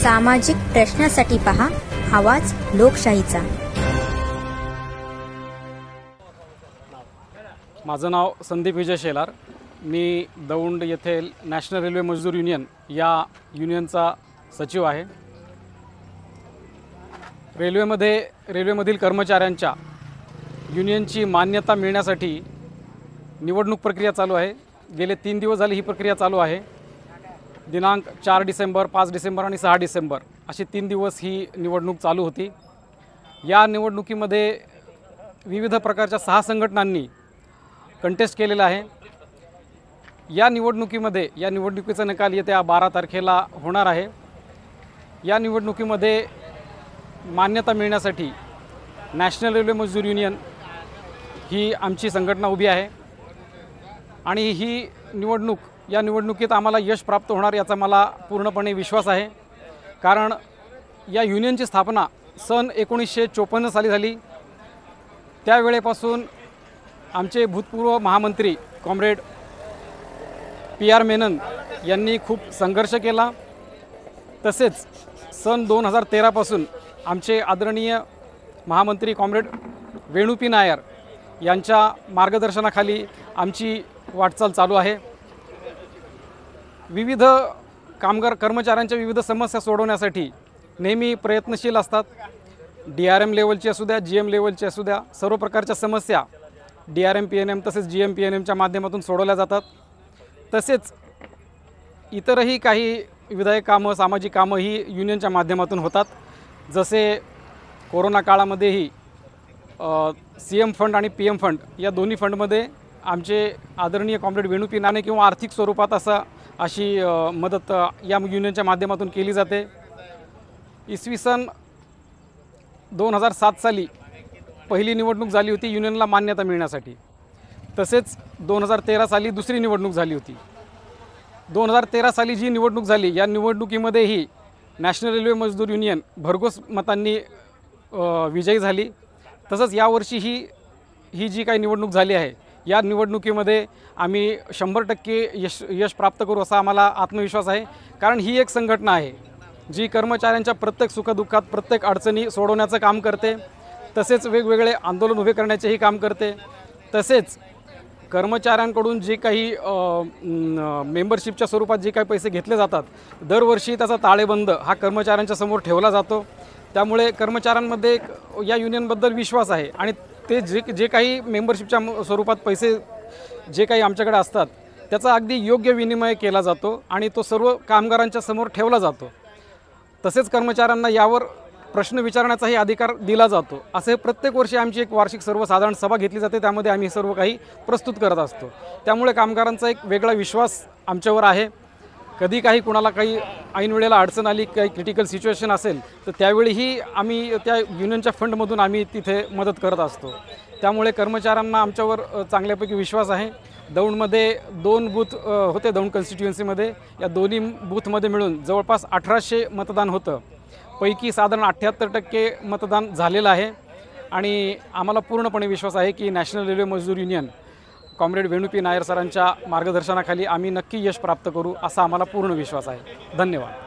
सामाजिक प्रश्नासाठी पहा आवाज लोकशाहीचा। माझं नाव संदीप विजय शेलार। मी दौंड येथे नॅशनल रेल्वे मजदूर युनियन या युनियनचा सचिव आहे। रेल्वेमधील कर्मचाऱ्यांच्या युनियनची मान्यता मिळण्यासाठी निवडणूक प्रक्रिया चालू आहे। गेले 3 दिवस झाले ही प्रक्रिया चालू आहे। दिनांक 4 डिसेंबर, 5 डिसेंबर आणि 6 डिसेंबर असे 3 दिवस ही निवडणूक चालू होती। या निवडणुकीमध्ये विविध प्रकारच्या 6 संघटनांनी कंटेस्ट केलेला आहे। या निवडणुकीचा निकाल येत्या 12 तारखेला होणार आहे। या निवडणुकीमध्ये मान्यता मिळण्यासाठी नॅशनल रेल्वे मजदूर युनियन ही आमची संघटना उभी आहे आणि या निवडणुकीत आम्हाला यश प्राप्त होणार याचा मला पूर्णपणे विश्वास आहे। कारण या युनियनची स्थापना सन 1954 साली झाली। त्यावेळेपासून आमचे भूतपूर्व महामंत्री कॉम्रेड PR मेनन यांनी खूप संघर्ष केला। तसेच सन 2013 पासून आमचे आदरणीय महामंत्री कॉम्रेड वेणू पी नायर यांच्या मार्गदर्शनाखाली आमची वाटचाल चालू आहे। विविध कर्मचाऱ्यांच्या विविध समस्या सोडवण्यासाठी नेहमी प्रयत्नशील असतात। DRM लेवलची असू द्या, GM लेवलची असू द्या, सर्व प्रकारच्या समस्या DRM PNM तसेच GM PNMच्या माध्यमातून सोडवल्या जातात। तसेच इतरही काही विधायक कामं, सामाजिक कामं ही युनियनच्या माध्यमातून होतात। जसे कोरोना काळामध्येही CM फंड आणि PM फंड या दोन्ही फंडमध्ये आमचे आदरणीय कॉम्रेड वेणू पी नाने किंवा आर्थिक स्वरूपात अशी मदत या युनियनच्या माध्यमातून केली जाते। इसवी सन 2007 साली पहिली निवडणूक झाली होती युनियनला मान्यता मिळण्यासाठी। तसेच 2013 साली दुसरी निवडणूक झाली होती। 2013 साली जी निवडणूक झाली या निवडणुकीमध्येही नॅशनल रेल्वे मजदूर युनियन भरघोस मतांनी विजयी झाली। तसंच यावर्षी ही जी काही निवडणूक झाली आहे या निवडणुकीमध्ये आम्ही 100% यश प्राप्त करू असा आम्हाला आत्मविश्वास आहे। कारण ही एक संघटना आहे जी कर्मचाऱ्यांच्या प्रत्येक सुखदुःखात, प्रत्येक अडचणी सोडवण्याचं काम करते। तसेच वेगवेगळे आंदोलन उभे करण्याचेही काम करते। तसेच कर्मचाऱ्यांकडून जे काही मेंबरशिपच्या स्वरूपात जे काही पैसे घेतले जातात दरवर्षी त्याचा ताळेबंद हा कर्मचाऱ्यांच्या समोर ठेवला जातो। त्यामुळे कर्मचाऱ्यांमध्ये या युनियनबद्दल विश्वास आहे आणि ते जे काही मेंबरशिपच्या स्वरूपात पैसे जे काही आमच्याकडे असतात त्याचा अगदी योग्य विनिमय केला जातो आणि तो सर्व कामगारांच्या समोर ठेवला जातो। तसेच कर्मचाऱ्यांना यावर प्रश्न विचारण्याचाही अधिकार दिला जातो। असे प्रत्येक वर्षी आमची एक वार्षिक सर्वसाधारण सभा घेतली जाते, त्यामध्ये आम्ही सर्व काही प्रस्तुत करत असतो। त्यामुळे कामगारांचा एक वेगळा विश्वास आमच्यावर आहे। कधी काही कुणाला काही ऐन वेळेला अडचण आली, काही क्रिटिकल सिच्युएशन असेल तर त्यावेळीही आम्ही त्या युनियनच्या फंडमधून आम्ही तिथे मदत करत असतो। त्यामुळे कर्मचाऱ्यांना आमच्यावर चांगल्यापैकी विश्वास आहे। दौंडमध्ये 2 बूथ होते दौंड कॉन्स्टिट्युएन्सीमध्ये। या दोन्ही बूथमध्ये मिळून जवळपास 1800 मतदान होतं। पैकी साधारण 78% मतदान झालेलं आहे आणि आम्हाला पूर्णपणे विश्वास आहे की नॅशनल रेल्वे मजदूर युनियन कॉम्रेड वेणू पी नायर सरांच्या मार्गदर्शनाखाली आम्ही नक्की यश प्राप्त करू असा आम्हाला पूर्ण विश्वास आहे। धन्यवाद।